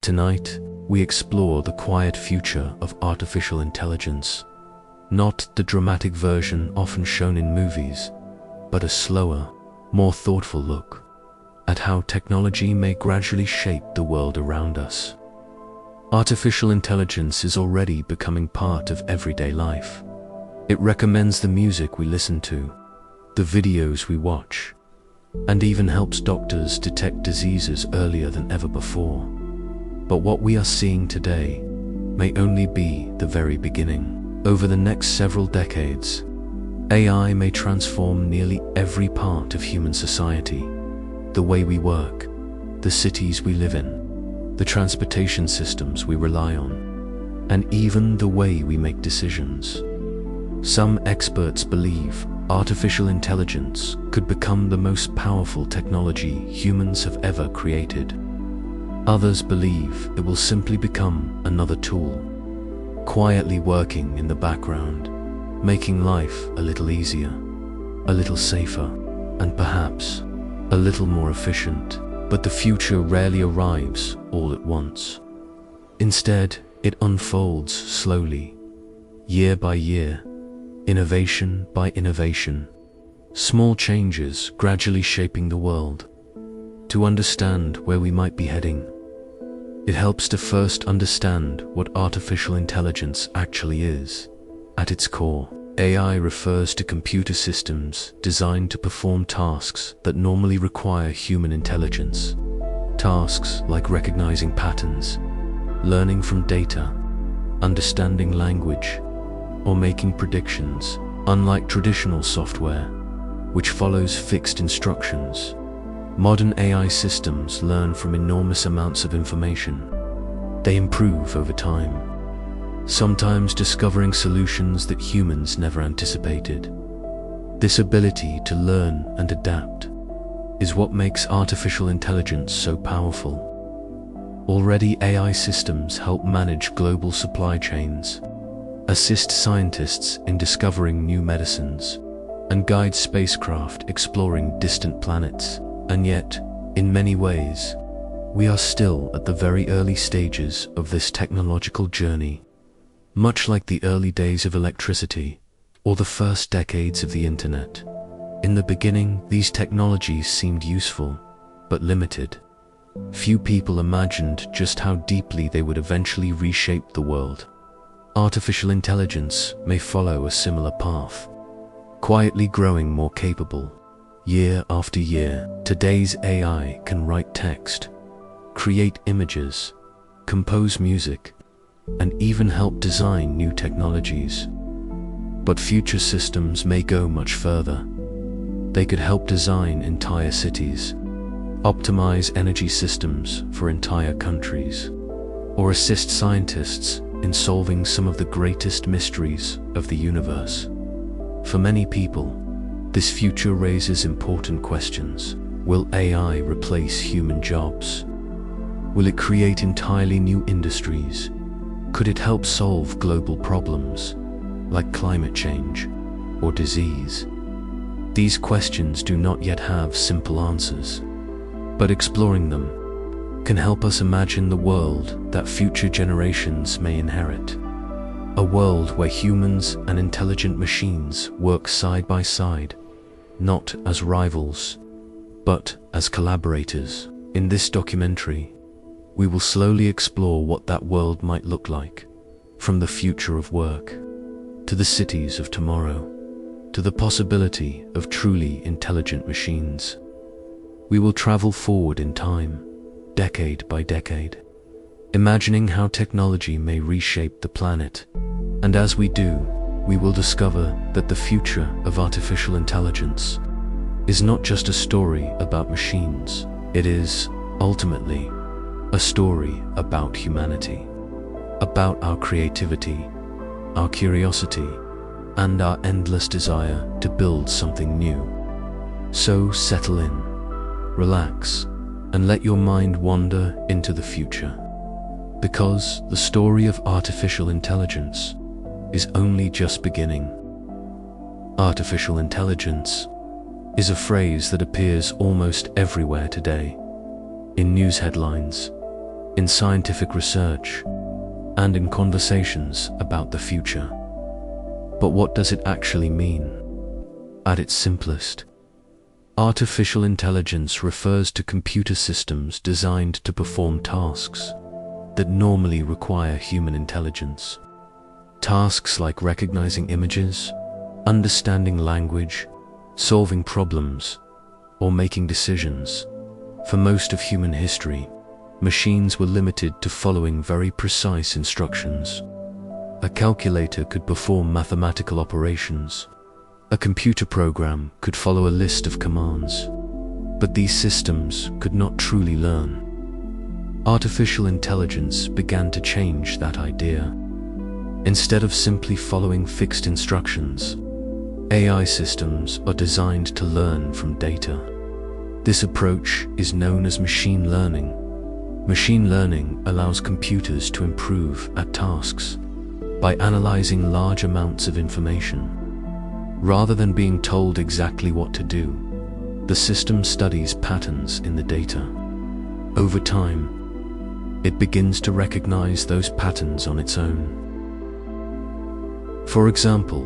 Tonight, we explore the quiet future of artificial intelligence. Not the dramatic version often shown in movies, but a slower, more thoughtful look at how technology may gradually shape the world around us. Artificial intelligence is already becoming part of everyday life. It recommends the music we listen to, the videos we watch, and even helps doctors detect diseases earlier than ever before. But what we are seeing today may only be the very beginning. Over the next several decades, AI may transform nearly every part of human society. The way we work, the cities we live in, the transportation systems we rely on, and even the way we make decisions. Some experts believe artificial intelligence could become the most powerful technology humans have ever created. Others believe it will simply become another tool, quietly working in the background, making life a little easier, a little safer, and perhaps a little more efficient. But the future rarely arrives all at once. Instead, it unfolds slowly, year by year, innovation by innovation, small changes gradually shaping the world. To understand where we might be heading, it helps to first understand what artificial intelligence actually is. At its core, AI refers to computer systems designed to perform tasks that normally require human intelligence. Tasks like recognizing patterns, learning from data, understanding language, or making predictions. Unlike traditional software, which follows fixed instructions, modern AI systems learn from enormous amounts of information. They improve over time, sometimes discovering solutions that humans never anticipated. This ability to learn and adapt is what makes artificial intelligence so powerful. Already, AI systems help manage global supply chains, assist scientists in discovering new medicines, and guide spacecraft exploring distant planets. And yet, in many ways, we are still at the very early stages of this technological journey. Much like the early days of electricity or the first decades of the internet. In the beginning, these technologies seemed useful, but limited. Few people imagined just how deeply they would eventually reshape the world. Artificial intelligence may follow a similar path, quietly growing more capable. Year after year, today's AI can write text, create images, compose music, and even help design new technologies. But future systems may go much further. They could help design entire cities, optimize energy systems for entire countries, or assist scientists in solving some of the greatest mysteries of the universe. For many people, this future raises important questions. Will AI replace human jobs? Will it create entirely new industries? Could it help solve global problems, like climate change or disease? These questions do not yet have simple answers, but exploring them can help us imagine the world that future generations may inherit. A world where humans and intelligent machines work side by side, not as rivals, but as collaborators. In this documentary, we will slowly explore what that world might look like, from the future of work, to the cities of tomorrow, to the possibility of truly intelligent machines. We will travel forward in time, decade by decade, imagining how technology may reshape the planet. And as we do, we will discover that the future of artificial intelligence is not just a story about machines. It is, ultimately, a story about humanity, about our creativity, our curiosity, and our endless desire to build something new. So settle in, relax, and let your mind wander into the future. Because the story of artificial intelligence is only just beginning. Artificial intelligence is a phrase that appears almost everywhere today. In news headlines, in scientific research, and in conversations about the future. But what does it actually mean? At its simplest, artificial intelligence refers to computer systems designed to perform tasks that normally require human intelligence. Tasks like recognizing images, understanding language, solving problems, or making decisions. For most of human history, machines were limited to following very precise instructions. A calculator could perform mathematical operations. A computer program could follow a list of commands. But these systems could not truly learn. Artificial intelligence began to change that idea. Instead of simply following fixed instructions, AI systems are designed to learn from data. This approach is known as machine learning. Machine learning allows computers to improve at tasks by analyzing large amounts of information. Rather than being told exactly what to do, the system studies patterns in the data. Over time, it begins to recognize those patterns on its own. For example,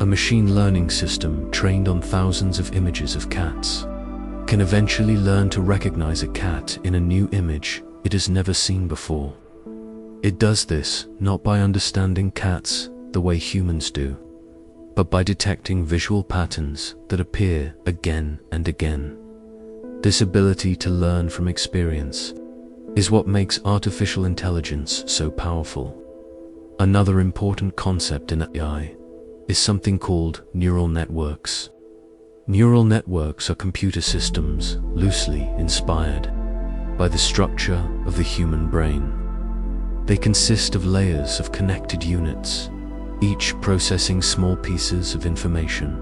a machine learning system trained on thousands of images of cats can eventually learn to recognize a cat in a new image it has never seen before. It does this not by understanding cats the way humans do, but by detecting visual patterns that appear again and again. This ability to learn from experience is what makes artificial intelligence so powerful. Another important concept in AI is something called neural networks. Neural networks are computer systems loosely inspired by the structure of the human brain. They consist of layers of connected units, each processing small pieces of information.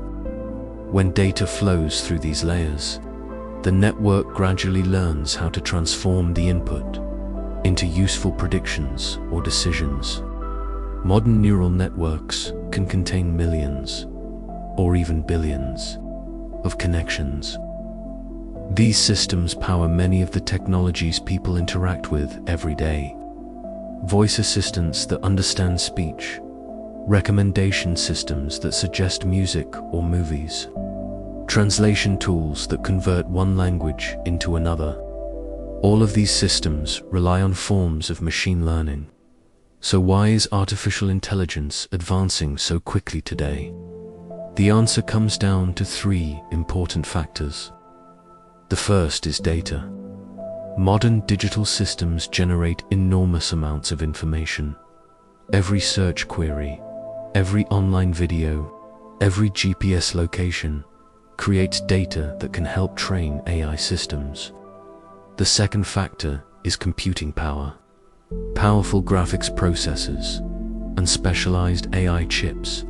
When data flows through these layers, the network gradually learns how to transform the input into useful predictions or decisions. Modern neural networks can contain millions, or even billions, of connections. These systems power many of the technologies people interact with every day. Voice assistants that understand speech, recommendation systems that suggest music or movies, translation tools that convert one language into another. All of these systems rely on forms of machine learning. So why is artificial intelligence advancing so quickly today? The answer comes down to three important factors. The first is data. Modern digital systems generate enormous amounts of information. Every search query, every online video, every GPS location creates data that can help train AI systems. The second factor is computing power. Powerful graphics processors and specialized AI chips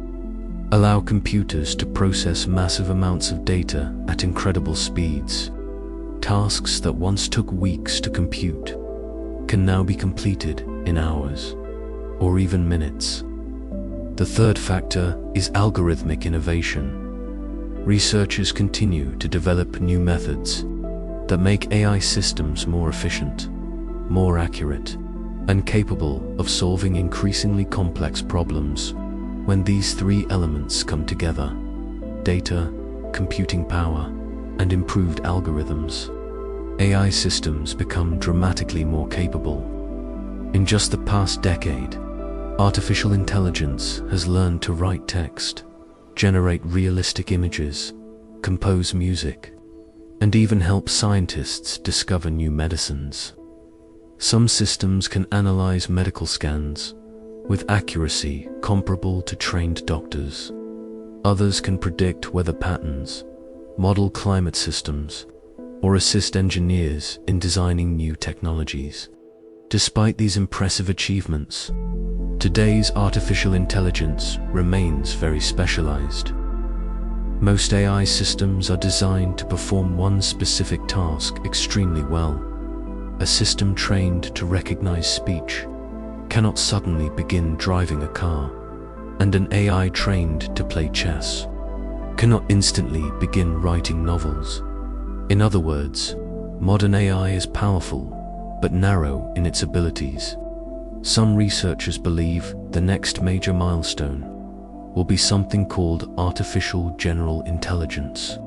allow computers to process massive amounts of data at incredible speeds. Tasks that once took weeks to compute can now be completed in hours or even minutes. The third factor is algorithmic innovation. Researchers continue to develop new methods that make AI systems more efficient, more accurate, and capable of solving increasingly complex problems. When these three elements come together, data, computing power, and improved algorithms, AI systems become dramatically more capable. In just the past decade, artificial intelligence has learned to write text, generate realistic images, compose music, and even help scientists discover new medicines. Some systems can analyze medical scans with accuracy comparable to trained doctors. Others can predict weather patterns, model climate systems, or assist engineers in designing new technologies. Despite these impressive achievements, today's artificial intelligence remains very specialized. Most AI systems are designed to perform one specific task extremely well. A system trained to recognize speech cannot suddenly begin driving a car, and an AI trained to play chess cannot instantly begin writing novels. In other words, modern AI is powerful, but narrow in its abilities. Some researchers believe the next major milestone will be something called artificial general intelligence,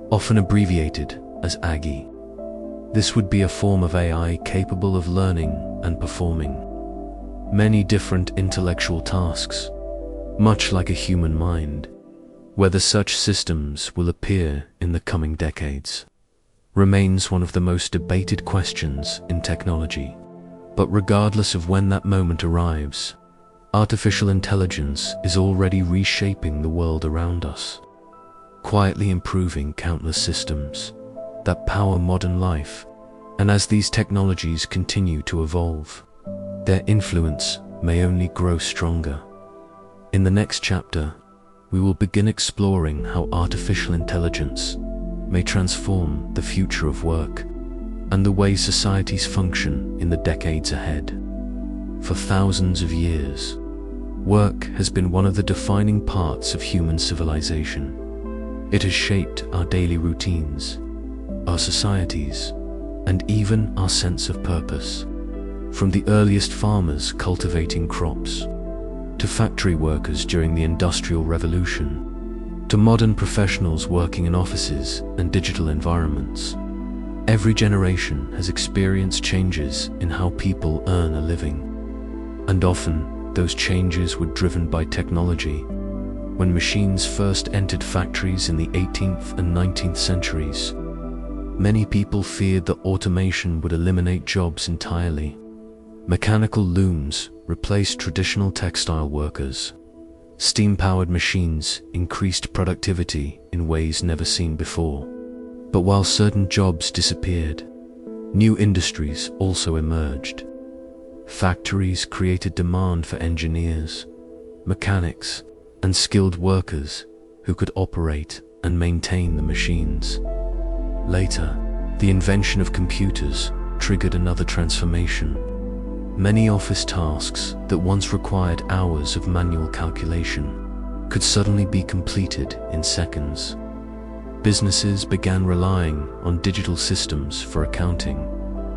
often abbreviated as AGI. This would be a form of AI capable of learning and performing many different intellectual tasks, much like a human mind. Whether such systems will appear in the coming decades remains one of the most debated questions in technology. But regardless of when that moment arrives, artificial intelligence is already reshaping the world around us, quietly improving countless systems that power modern life. And as these technologies continue to evolve, their influence may only grow stronger. In the next chapter, we will begin exploring how artificial intelligence may transform the future of work and the way societies function in the decades ahead. For thousands of years, work has been one of the defining parts of human civilization. It has shaped our daily routines, our societies, and even our sense of purpose. From the earliest farmers cultivating crops, to factory workers during the Industrial Revolution, to modern professionals working in offices and digital environments, every generation has experienced changes in how people earn a living. And often, those changes were driven by technology. When machines first entered factories in the 18th and 19th centuries, many people feared that automation would eliminate jobs entirely. Mechanical looms replaced traditional textile workers. Steam-powered machines increased productivity in ways never seen before. But while certain jobs disappeared, new industries also emerged. Factories created demand for engineers, mechanics, and skilled workers who could operate and maintain the machines. Later, the invention of computers triggered another transformation. Many office tasks that once required hours of manual calculation could suddenly be completed in seconds. Businesses began relying on digital systems for accounting,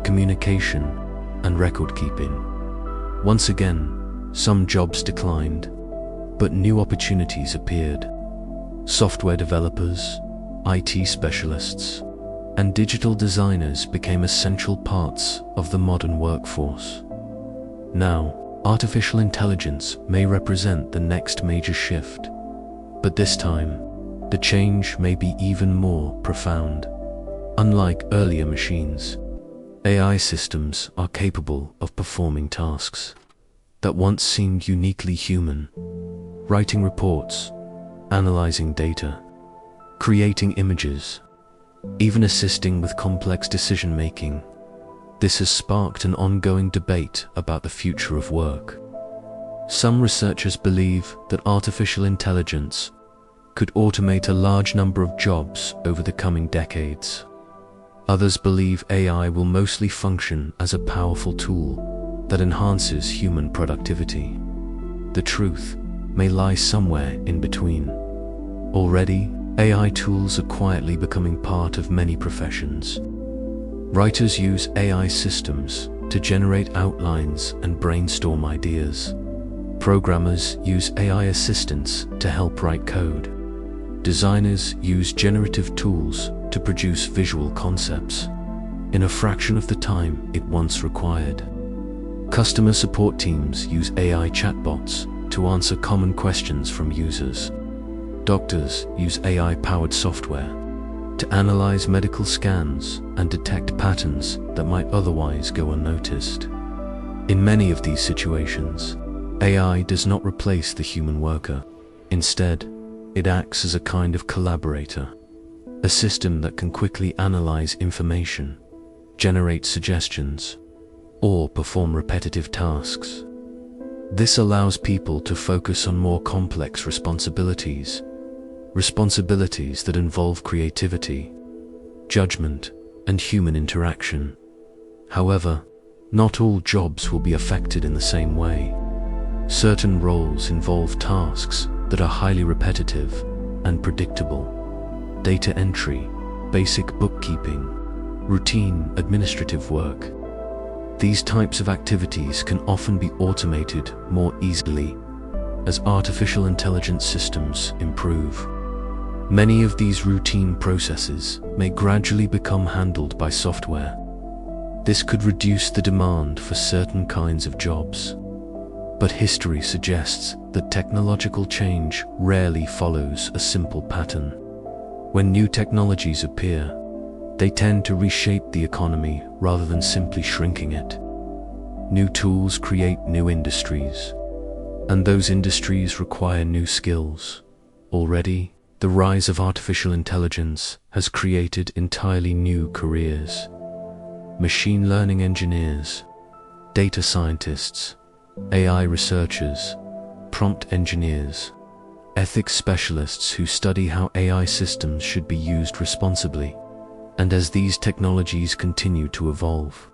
communication, and record-keeping. Once again, some jobs declined, but new opportunities appeared. Software developers, IT specialists, and digital designers became essential parts of the modern workforce. Now, artificial intelligence may represent the next major shift, but this time, the change may be even more profound. Unlike earlier machines, AI systems are capable of performing tasks that once seemed uniquely human, writing reports, analyzing data, creating images, even assisting with complex decision-making. This has sparked an ongoing debate about the future of work. Some researchers believe that artificial intelligence could automate a large number of jobs over the coming decades. Others believe AI will mostly function as a powerful tool that enhances human productivity. The truth may lie somewhere in between. Already, AI tools are quietly becoming part of many professions. Writers use AI systems to generate outlines and brainstorm ideas. Programmers use AI assistants to help write code. Designers use generative tools to produce visual concepts in a fraction of the time it once required. Customer support teams use AI chatbots to answer common questions from users. Doctors use AI-powered software to analyze medical scans and detect patterns that might otherwise go unnoticed. In many of these situations, AI does not replace the human worker. Instead, it acts as a kind of collaborator, a system that can quickly analyze information, generate suggestions, or perform repetitive tasks. This allows people to focus on more complex responsibilities that involve creativity, judgment, and human interaction. However, not all jobs will be affected in the same way. Certain roles involve tasks that are highly repetitive and predictable. Data entry, basic bookkeeping, routine administrative work. These types of activities can often be automated more easily as artificial intelligence systems improve. Many of these routine processes may gradually become handled by software. This could reduce the demand for certain kinds of jobs. But history suggests that technological change rarely follows a simple pattern. When new technologies appear, they tend to reshape the economy rather than simply shrinking it. New tools create new industries, and those industries require new skills. Already, the rise of artificial intelligence has created entirely new careers. Machine learning engineers, data scientists, AI researchers, prompt engineers, ethics specialists who study how AI systems should be used responsibly. And as these technologies continue to evolve,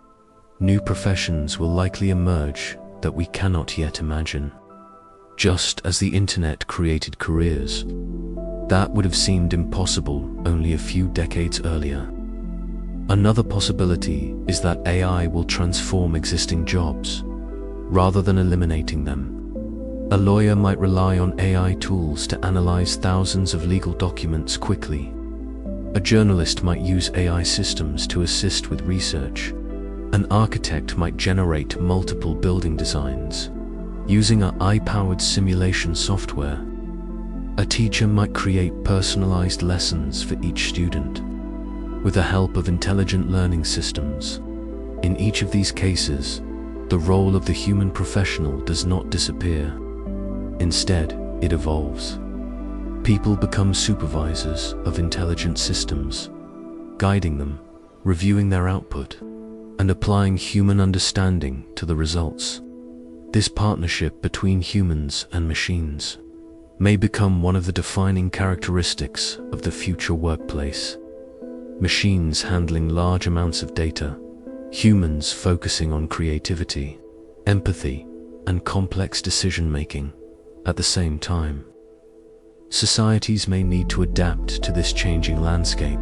new professions will likely emerge that we cannot yet imagine. Just as the internet created careers that would have seemed impossible only a few decades earlier. Another possibility is that AI will transform existing jobs, rather than eliminating them. A lawyer might rely on AI tools to analyze thousands of legal documents quickly. A journalist might use AI systems to assist with research. An architect might generate multiple building designs using AI-powered simulation software. A teacher might create personalized lessons for each student with the help of intelligent learning systems. In each of these cases, the role of the human professional does not disappear. Instead, it evolves. People become supervisors of intelligent systems, guiding them, reviewing their output, and applying human understanding to the results. This partnership between humans and machines may become one of the defining characteristics of the future workplace. Machines handling large amounts of data, humans focusing on creativity, empathy, and complex decision-making at the same time. Societies may need to adapt to this changing landscape.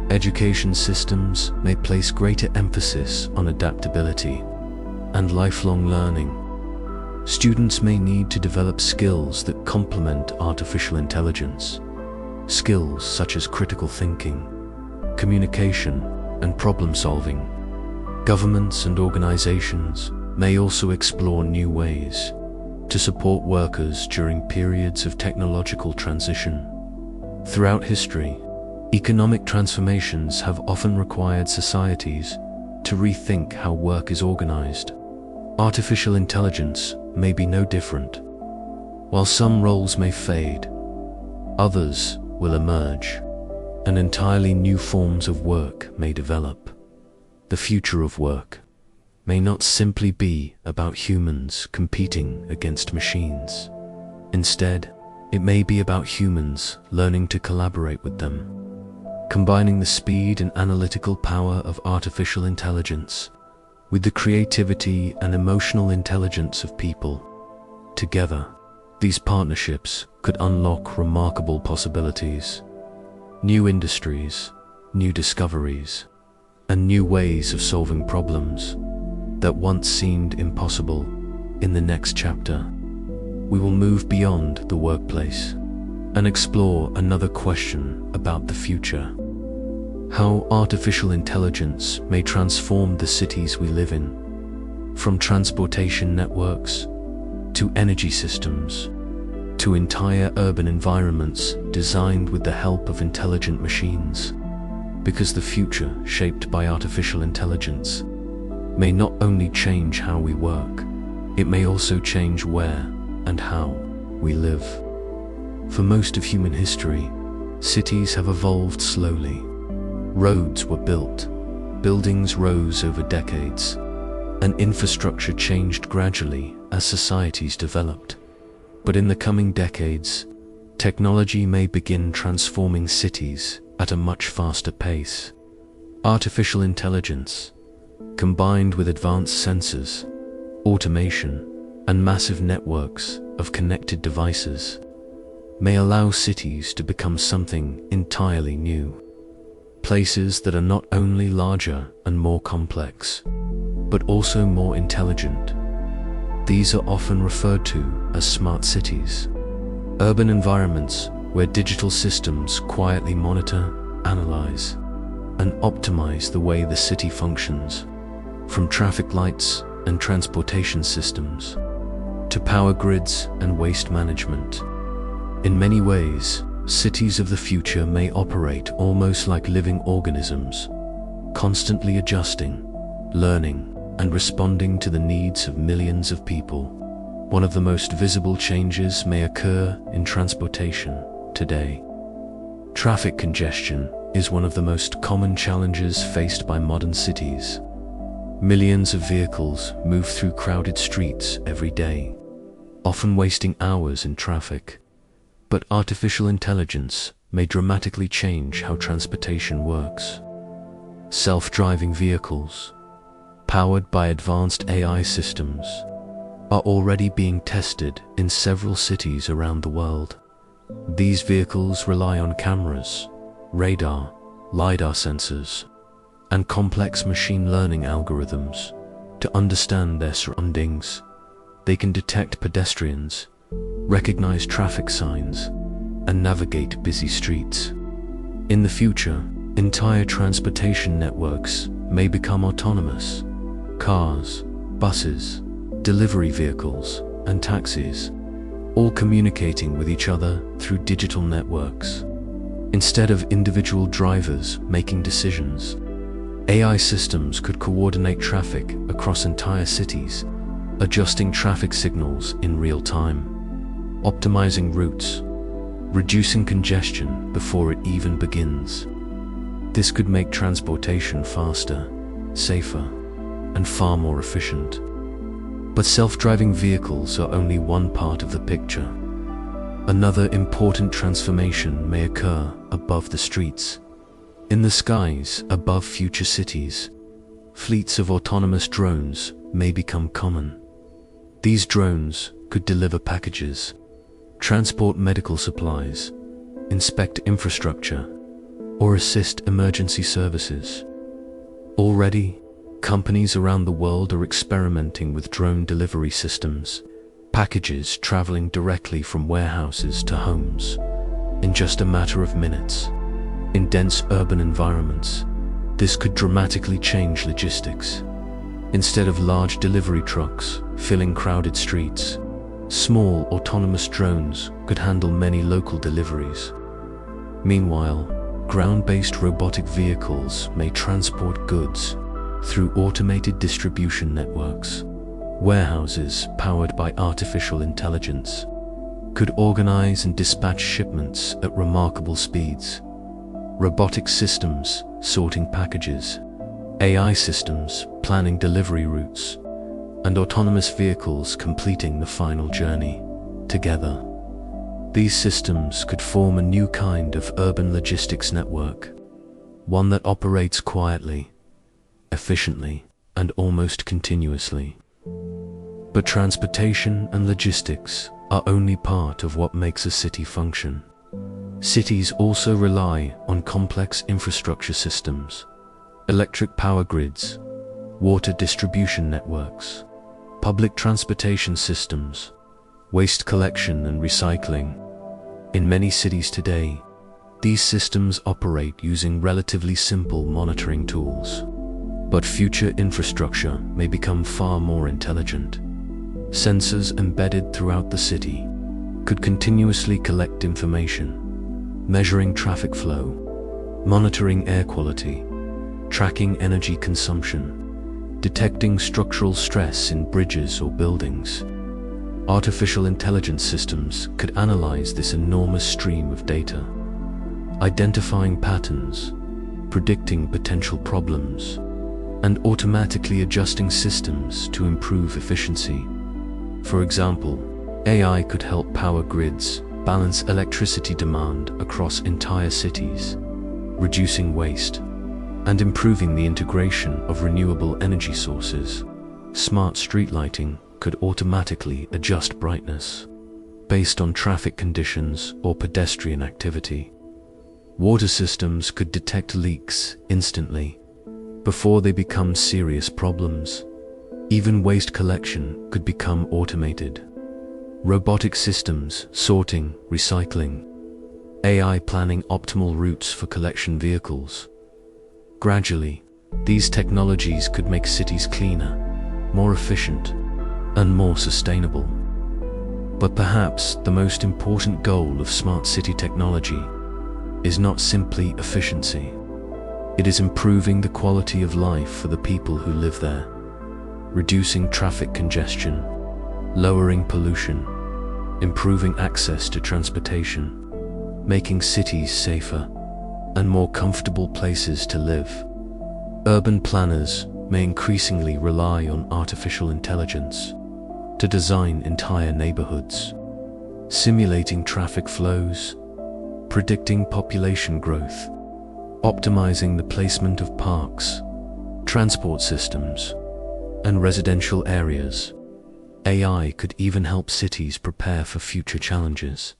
Education systems may place greater emphasis on adaptability and lifelong learning. Students may need to develop skills that complement artificial intelligence. Skills such as critical thinking, communication, and problem solving. Governments and organizations may also explore new ways to support workers during periods of technological transition. Throughout history, economic transformations have often required societies to rethink how work is organized. Artificial intelligence may be no different. While some roles may fade, others will emerge, and entirely new forms of work may develop. The future of work may not simply be about humans competing against machines. Instead, it may be about humans learning to collaborate with them, combining the speed and analytical power of artificial intelligence with the creativity and emotional intelligence of people. Together, these partnerships could unlock remarkable possibilities. New industries, new discoveries, and new ways of solving problems that once seemed impossible. In the next chapter, we will move beyond the workplace and explore another question about the future: how artificial intelligence may transform the cities we live in, from transportation networks to energy systems to entire urban environments designed with the help of intelligent machines. Because the future shaped by artificial intelligence may not only change how we work, it may also change where and how we live. For most of human history, cities have evolved slowly. Roads were built, buildings rose over decades, and infrastructure changed gradually as societies developed. But in the coming decades, technology may begin transforming cities at a much faster pace. Artificial intelligence, combined with advanced sensors, automation, and massive networks of connected devices, may allow cities to become something entirely new. Places that are not only larger and more complex, but also more intelligent. These are often referred to as smart cities, urban environments where digital systems quietly monitor, analyze, and optimize the way the city functions, from traffic lights and transportation systems to power grids and waste management. In many ways, cities of the future may operate almost like living organisms, constantly adjusting, learning, and responding to the needs of millions of people. One of the most visible changes may occur in transportation today. Traffic congestion is one of the most common challenges faced by modern cities. Millions of vehicles move through crowded streets every day, often wasting hours in traffic. But artificial intelligence may dramatically change how transportation works. Self-driving vehicles, powered by advanced AI systems, are already being tested in several cities around the world. These vehicles rely on cameras, radar, LiDAR sensors, and complex machine learning algorithms to understand their surroundings. They can detect pedestrians, recognize traffic signs, and navigate busy streets. In the future, entire transportation networks may become autonomous. Cars, buses, delivery vehicles, and taxis, all communicating with each other through digital networks. Instead of individual drivers making decisions, AI systems could coordinate traffic across entire cities, adjusting traffic signals in real time, optimizing routes, reducing congestion before it even begins. This could make transportation faster, safer, and far more efficient. But self-driving vehicles are only one part of the picture. Another important transformation may occur above the streets. In the skies above future cities, fleets of autonomous drones may become common. These drones could deliver packages, transport medical supplies, inspect infrastructure, or assist emergency services. Already, companies around the world are experimenting with drone delivery systems, packages traveling directly from warehouses to homes in just a matter of minutes. In dense urban environments, this could dramatically change logistics. Instead of large delivery trucks filling crowded streets, small autonomous drones could handle many local deliveries. Meanwhile, ground-based robotic vehicles may transport goods through automated distribution networks. Warehouses powered by artificial intelligence could organize and dispatch shipments at remarkable speeds. Robotic systems sorting packages, AI systems planning delivery routes, and autonomous vehicles completing the final journey together. These systems could form a new kind of urban logistics network, one that operates quietly, efficiently, and almost continuously. But transportation and logistics are only part of what makes a city function. Cities also rely on complex infrastructure systems, electric power grids, water distribution networks, public transportation systems, waste collection and recycling. In many cities today, these systems operate using relatively simple monitoring tools. But future infrastructure may become far more intelligent. Sensors embedded throughout the city could continuously collect information, measuring traffic flow, monitoring air quality, tracking energy consumption, detecting structural stress in bridges or buildings. Artificial intelligence systems could analyze this enormous stream of data, identifying patterns, predicting potential problems, and automatically adjusting systems to improve efficiency. For example, AI could help power grids balance electricity demand across entire cities, reducing waste, and improving the integration of renewable energy sources. Smart street lighting could automatically adjust brightness based on traffic conditions or pedestrian activity. Water systems could detect leaks instantly before they become serious problems. Even waste collection could become automated. Robotic systems sorting, recycling, AI planning optimal routes for collection vehicles. Gradually, these technologies could make cities cleaner, more efficient, and more sustainable. But perhaps the most important goal of smart city technology is not simply efficiency. It is improving the quality of life for the people who live there, reducing traffic congestion, lowering pollution, improving access to transportation, making cities safer and more comfortable places to live. Urban planners may increasingly rely on artificial intelligence to design entire neighborhoods, simulating traffic flows, predicting population growth, optimizing the placement of parks, transport systems, and residential areas. AI could even help cities prepare for future challenges,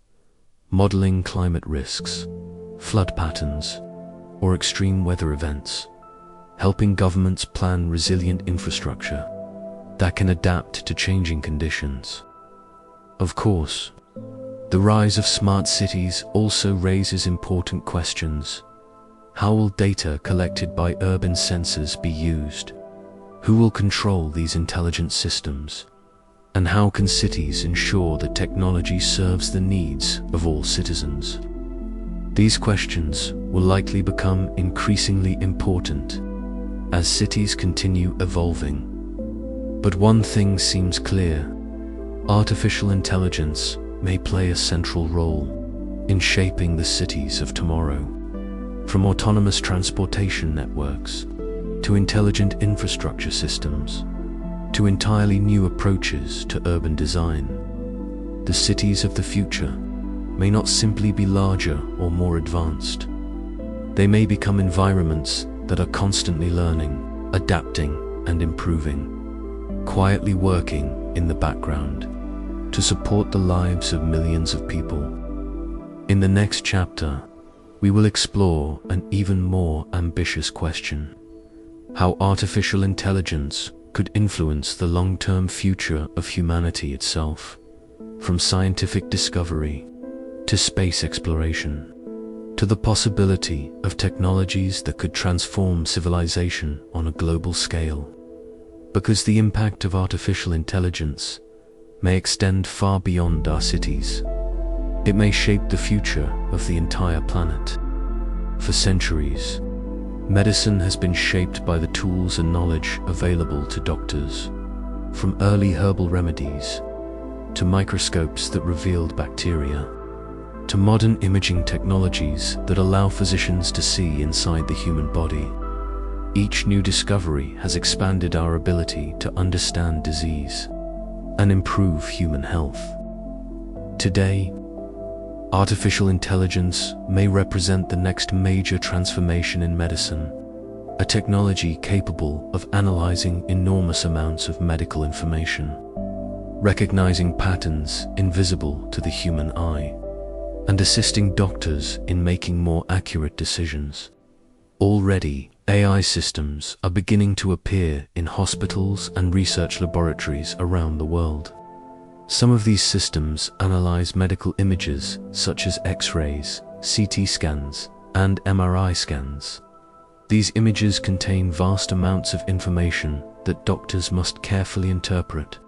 modeling climate risks, flood patterns, or extreme weather events, helping governments plan resilient infrastructure that can adapt to changing conditions. Of course, the rise of smart cities also raises important questions. How will data collected by urban sensors be used? Who will control these intelligent systems? And how can cities ensure that technology serves the needs of all citizens? These questions will likely become increasingly important as cities continue evolving. But one thing seems clear: artificial intelligence may play a central role in shaping the cities of tomorrow. From autonomous transportation networks to intelligent infrastructure systems, to entirely new approaches to urban design, the cities of the future may not simply be larger or more advanced. They may become environments that are constantly learning, adapting, and improving, quietly working in the background to support the lives of millions of people. In the next chapter, we will explore an even more ambitious question: how artificial intelligence could influence the long-term future of humanity itself, from scientific discovery to space exploration, to the possibility of technologies that could transform civilization on a global scale. Because the impact of artificial intelligence may extend far beyond our cities. It may shape the future of the entire planet. For centuries, medicine has been shaped by the tools and knowledge available to doctors, from early herbal remedies to microscopes that revealed bacteria, to modern imaging technologies that allow physicians to see inside the human body. Each new discovery has expanded our ability to understand disease and improve human health. Today, artificial intelligence may represent the next major transformation in medicine, a technology capable of analyzing enormous amounts of medical information, recognizing patterns invisible to the human eye, and assisting doctors in making more accurate decisions. Already, AI systems are beginning to appear in hospitals and research laboratories around the world. Some of these systems analyze medical images such as X-rays, CT scans, and MRI scans. These images contain vast amounts of information that doctors must carefully interpret.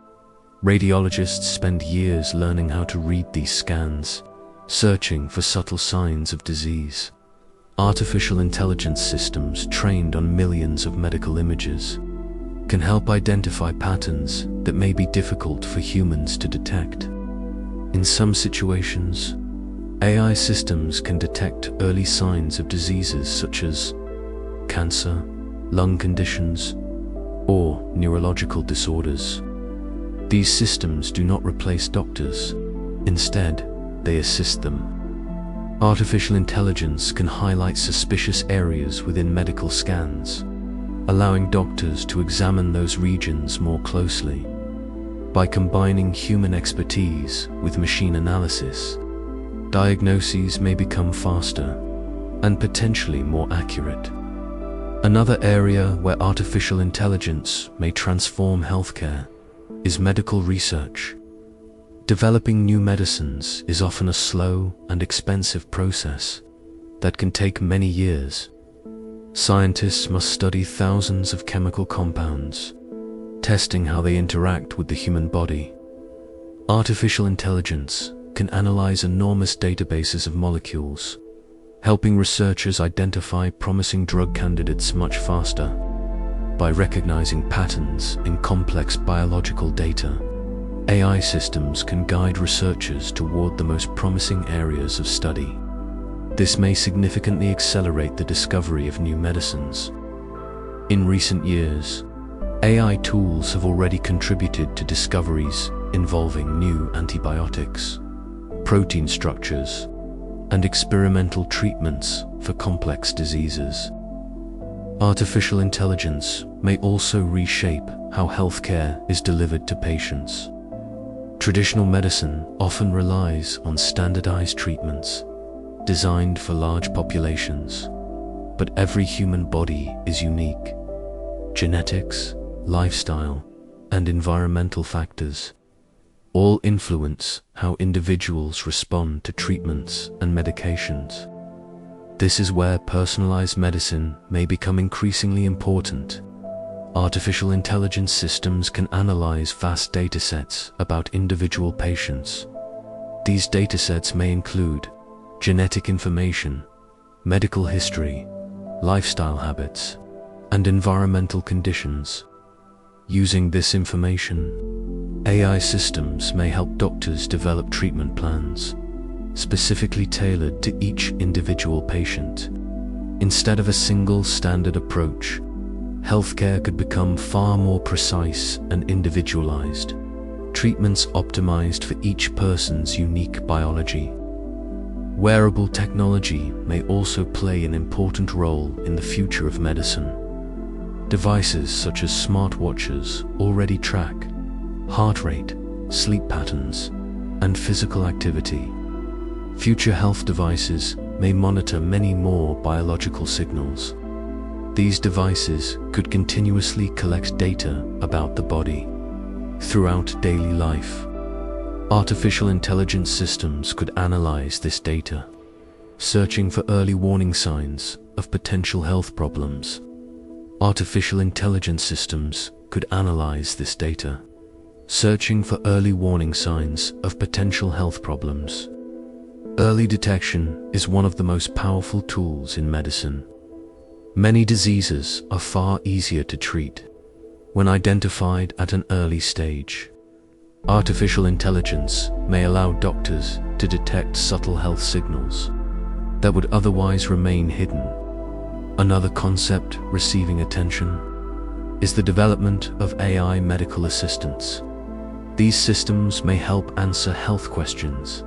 Radiologists spend years learning how to read these scans, searching for subtle signs of disease. Artificial intelligence systems trained on millions of medical images can help identify patterns that may be difficult for humans to detect. In some situations, AI systems can detect early signs of diseases such as cancer, lung conditions, or neurological disorders. These systems do not replace doctors. Instead, they assist them. Artificial intelligence can highlight suspicious areas within medical scans, allowing doctors to examine those regions more closely. By combining human expertise with machine analysis, diagnoses may become faster and potentially more accurate. Another area where artificial intelligence may transform healthcare is medical research. Developing new medicines is often a slow and expensive process that can take many years. Scientists must study thousands of chemical compounds, testing how they interact with the human body. Artificial intelligence can analyze enormous databases of molecules, helping researchers identify promising drug candidates much faster. By recognizing patterns in complex biological data, AI systems can guide researchers toward the most promising areas of study. This may significantly accelerate the discovery of new medicines. In recent years, AI tools have already contributed to discoveries involving new antibiotics, protein structures, and experimental treatments for complex diseases. Artificial intelligence may also reshape how healthcare is delivered to patients. Traditional medicine often relies on standardized treatments designed for large populations, but every human body is unique. Genetics, lifestyle, and environmental factors all influence how individuals respond to treatments and medications. This is where personalized medicine may become increasingly important. Artificial intelligence systems can analyze vast datasets about individual patients. These datasets may include genetic information, medical history, lifestyle habits, and environmental conditions. Using this information, AI systems may help doctors develop treatment plans specifically tailored to each individual patient. Instead of a single standard approach, healthcare could become far more precise and individualized, treatments optimized for each person's unique biology. Wearable technology may also play an important role in the future of medicine. Devices such as smartwatches already track heart rate, sleep patterns, and physical activity. Future health devices may monitor many more biological signals. These devices could continuously collect data about the body. Throughout daily life, artificial intelligence systems could analyze this data, searching for early warning signs of potential health problems. Artificial intelligence systems could analyze this data, searching for early warning signs of potential health problems. Early detection is one of the most powerful tools in medicine. Many diseases are far easier to treat when identified at an early stage. Artificial intelligence may allow doctors to detect subtle health signals that would otherwise remain hidden. Another concept receiving attention is the development of AI medical assistants. These systems may help answer health questions,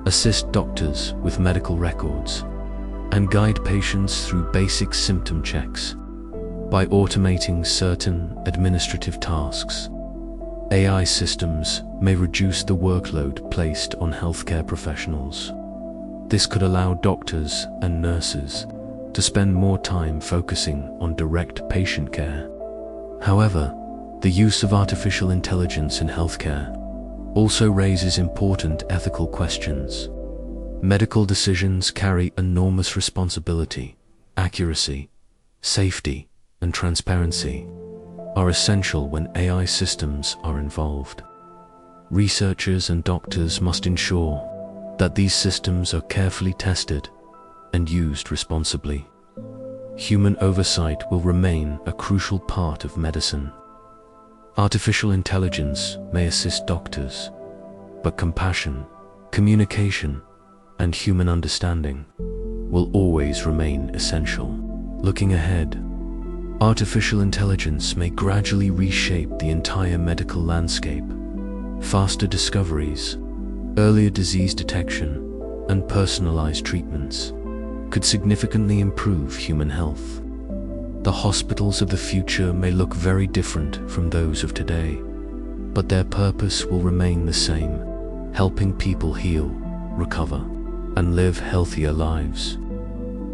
assist doctors with medical records, and guide patients through basic symptom checks. By automating certain administrative tasks, AI systems may reduce the workload placed on healthcare professionals. This could allow doctors and nurses to spend more time focusing on direct patient care. However, the use of artificial intelligence in healthcare also raises important ethical questions. Medical decisions carry enormous responsibility. Accuracy, safety, and transparency are essential when AI systems are involved. Researchers and doctors must ensure that these systems are carefully tested and used responsibly. Human oversight will remain a crucial part of medicine. Artificial intelligence may assist doctors, but compassion, communication, and human understanding will always remain essential. Looking ahead, artificial intelligence may gradually reshape the entire medical landscape. Faster discoveries, earlier disease detection, and personalized treatments could significantly improve human health. The hospitals of the future may look very different from those of today, but their purpose will remain the same: helping people heal, recover, and live healthier lives.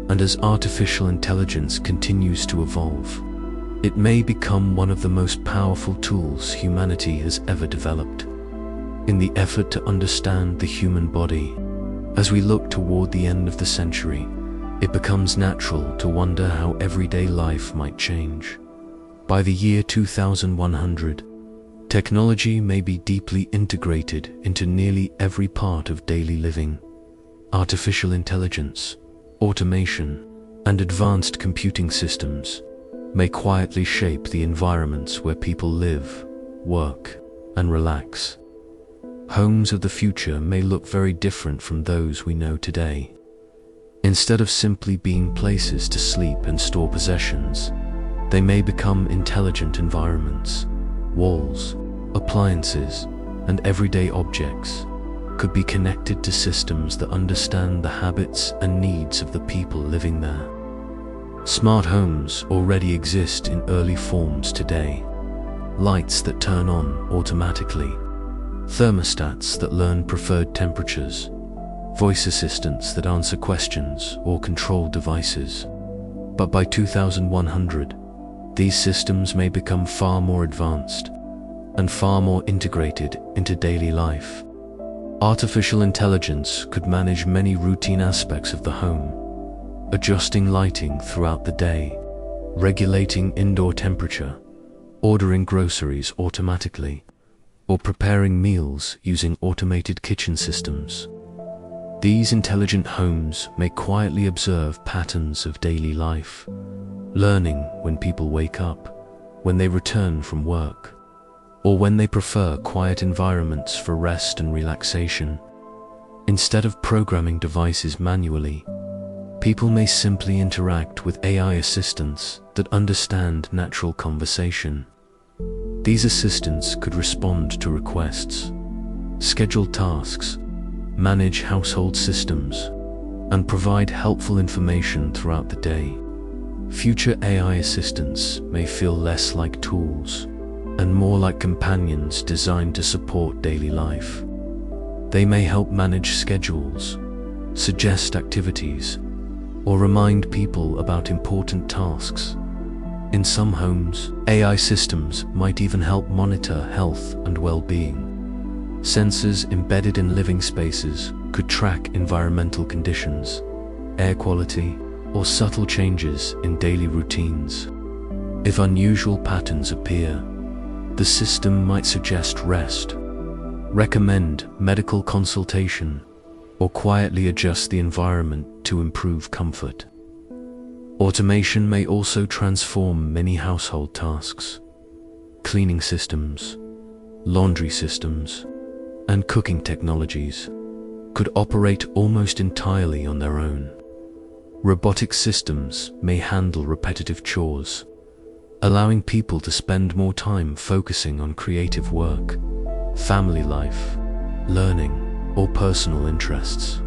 And as artificial intelligence continues to evolve, it may become one of the most powerful tools humanity has ever developed. In the effort to understand the human body, as we look toward the end of the century, it becomes natural to wonder how everyday life might change. By the year 2100, technology may be deeply integrated into nearly every part of daily living. Artificial intelligence, automation, and advanced computing systems may quietly shape the environments where people live, work, and relax. Homes of the future may look very different from those we know today. Instead of simply being places to sleep and store possessions, they may become intelligent environments. Walls, appliances, and everyday objects could be connected to systems that understand the habits and needs of the people living there. Smart homes already exist in early forms today. Lights that turn on automatically, thermostats that learn preferred temperatures, voice assistants that answer questions or control devices. But by 2100, these systems may become far more advanced and far more integrated into daily life. Artificial intelligence could manage many routine aspects of the home, adjusting lighting throughout the day, regulating indoor temperature, ordering groceries automatically, or preparing meals using automated kitchen systems. These intelligent homes may quietly observe patterns of daily life, learning when people wake up, when they return from work, or when they prefer quiet environments for rest and relaxation. Instead of programming devices manually, people may simply interact with AI assistants that understand natural conversation. These assistants could respond to requests, schedule tasks, manage household systems, and provide helpful information throughout the day. Future AI assistants may feel less like tools and more like companions designed to support daily life. They may help manage schedules, suggest activities, or remind people about important tasks. In some homes, AI systems might even help monitor health and well-being. Sensors embedded in living spaces could track environmental conditions, air quality, or subtle changes in daily routines. If unusual patterns appear, the system might suggest rest, recommend medical consultation, or quietly adjust the environment to improve comfort. Automation may also transform many household tasks. Cleaning systems, laundry systems, and cooking technologies could operate almost entirely on their own. Robotic systems may handle repetitive chores, allowing people to spend more time focusing on creative work, family life, learning, or personal interests.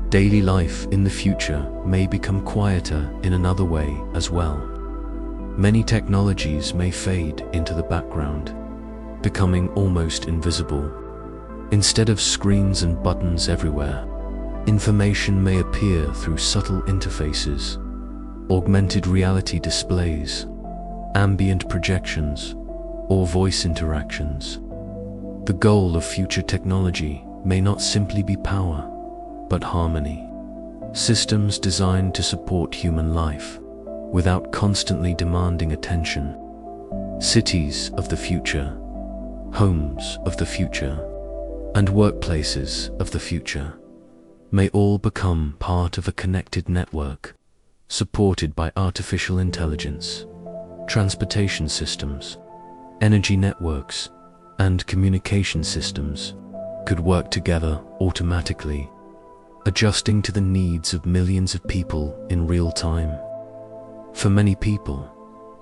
Daily life in the future may become quieter in another way as well. Many technologies may fade into the background, becoming almost invisible. Instead of screens and buttons everywhere, information may appear through subtle interfaces, augmented reality displays, ambient projections, or voice interactions. The goal of future technology may not simply be power, but harmony. Systems designed to support human life without constantly demanding attention. Cities of the future, homes of the future, and workplaces of the future may all become part of a connected network supported by artificial intelligence. Transportation systems, energy networks, and communication systems could work together automatically, adjusting to the needs of millions of people in real time. For many people,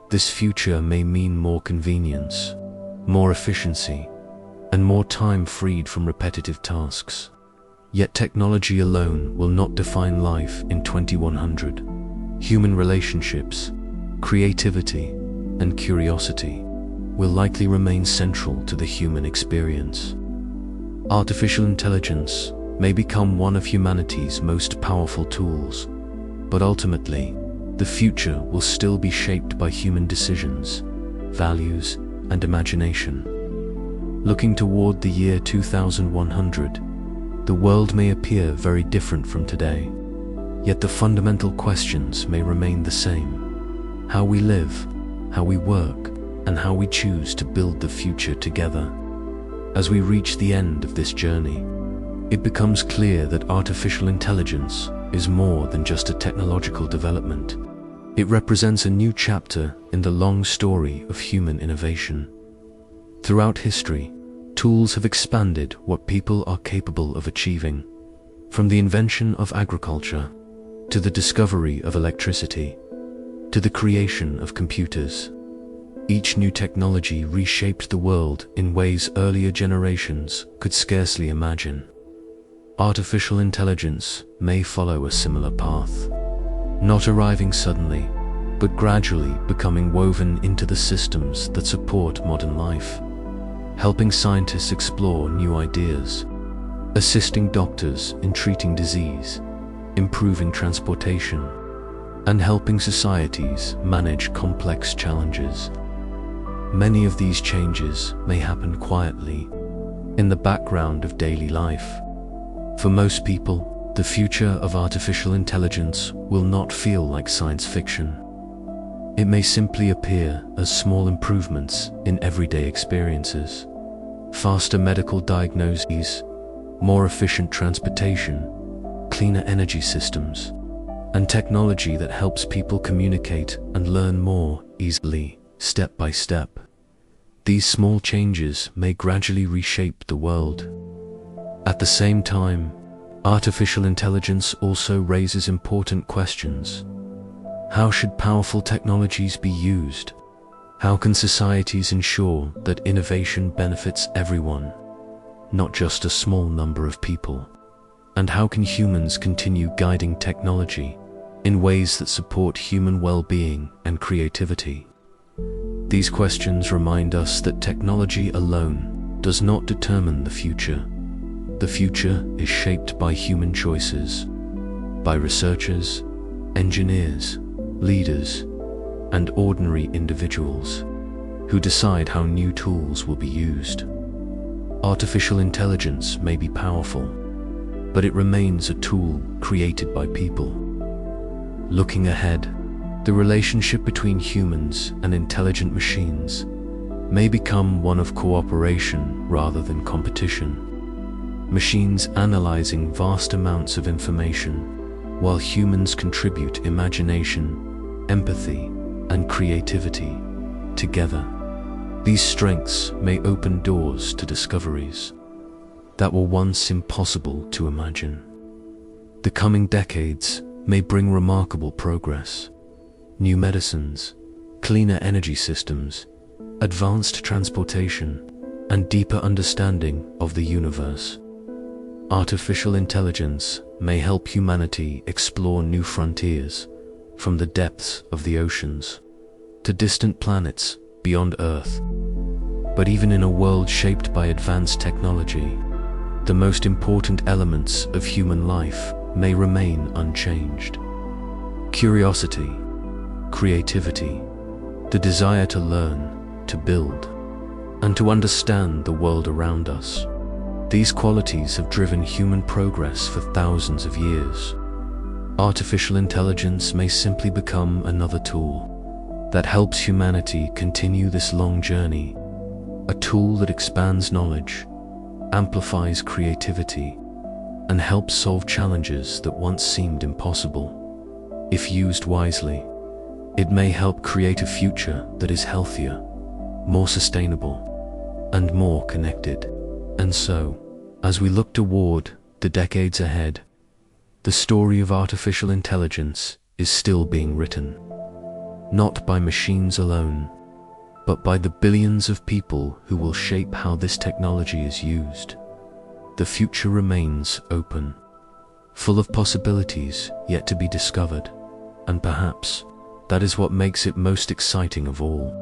this future may mean more convenience, more efficiency, and more time freed from repetitive tasks. Yet technology alone will not define life in 2100. Human relationships, creativity, and curiosity will likely remain central to the human experience. Artificial intelligence may become one of humanity's most powerful tools, But ultimately, the future will still be shaped by human decisions, values, and imagination. Looking toward the year 2100, the world may appear very different from today, yet the fundamental questions may remain the same: how we live, how we work, and how we choose to build the future together. As we reach the end of this journey, it becomes clear that artificial intelligence is more than just a technological development. It represents a new chapter in the long story of human innovation. Throughout history, tools have expanded what people are capable of achieving, from the invention of agriculture, to the discovery of electricity, to the creation of computers. Each new technology reshaped the world in ways earlier generations could scarcely imagine. Artificial intelligence may follow a similar path, not arriving suddenly, but gradually becoming woven into the systems that support modern life, helping scientists explore new ideas, assisting doctors in treating disease, improving transportation, and helping societies manage complex challenges. Many of these changes may happen quietly, in the background of daily life. For most people, the future of artificial intelligence will not feel like science fiction. It may simply appear as small improvements in everyday experiences: faster medical diagnoses, more efficient transportation, cleaner energy systems, and technology that helps people communicate and learn more easily, step by step. These small changes may gradually reshape the world. At the same time, artificial intelligence also raises important questions. How should powerful technologies be used? How can societies ensure that innovation benefits everyone, not just a small number of people? And how can humans continue guiding technology in ways that support human well-being and creativity? These questions remind us that technology alone does not determine the future. The future is shaped by human choices, by researchers, engineers, leaders, and ordinary individuals who decide how new tools will be used. Artificial intelligence may be powerful, but it remains a tool created by people. Looking ahead, the relationship between humans and intelligent machines may become one of cooperation rather than competition. Machines analyzing vast amounts of information, while humans contribute imagination, empathy, and creativity together. These strengths may open doors to discoveries that were once impossible to imagine. The coming decades may bring remarkable progress: new medicines, cleaner energy systems, advanced transportation, and deeper understanding of the universe. Artificial intelligence may help humanity explore new frontiers, from the depths of the oceans to distant planets beyond Earth. But even in a world shaped by advanced technology, the most important elements of human life may remain unchanged. Curiosity, creativity, the desire to learn, to build, and to understand the world around us. These qualities have driven human progress for thousands of years. Artificial intelligence may simply become another tool that helps humanity continue this long journey, a tool that expands knowledge, amplifies creativity, and helps solve challenges that once seemed impossible. If used wisely, it may help create a future that is healthier, more sustainable, and more connected. And so, as we look toward the decades ahead, the story of artificial intelligence is still being written, not by machines alone, but by the billions of people who will shape how this technology is used. The future remains open, full of possibilities yet to be discovered, and perhaps that is what makes it most exciting of all.